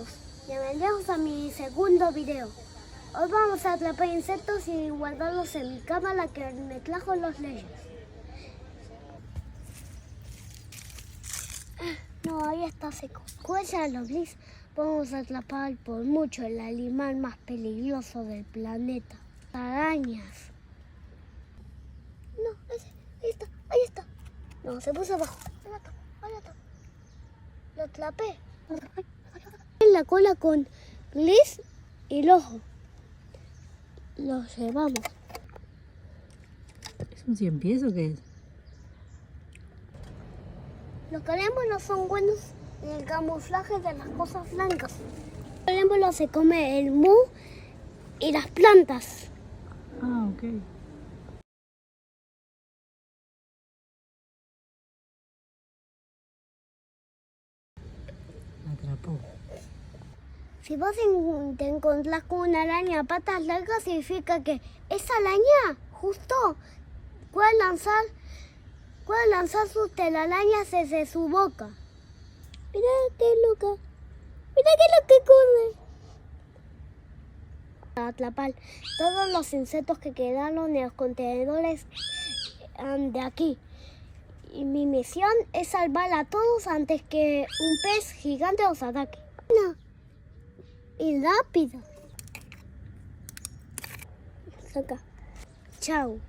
todos, bienvenidos a mi segundo video. Hoy vamos a atrapar insectos y guardarlos en mi cámara que me trajo los Reyes. No, ahí está seco. Cuella los Bliss, vamos a atrapar por mucho el animal más peligroso del planeta. Arañas. No, ese, ahí está. No, se puso abajo. Ahí está. Lo atrapé. En la cola con Bliss y el ojo. Lo llevamos. ¿Es un 100 pies o qué es? Los calémbolos son buenos en el camuflaje de las cosas blancas. El calémbolo se come el mu y las plantas. Ah, ok. Atrapó. Si vos te encontrás con una araña a patas largas, significa que esa araña justo puede lanzar sus telarañas desde su boca. Mira qué loca. Mira qué loca corre. Para atrapar todos los insectos que quedaron en los contenedores de aquí. Y mi misión es salvar a todos antes que un pez gigante los ataque. No. Y rápido. Saca. Chao.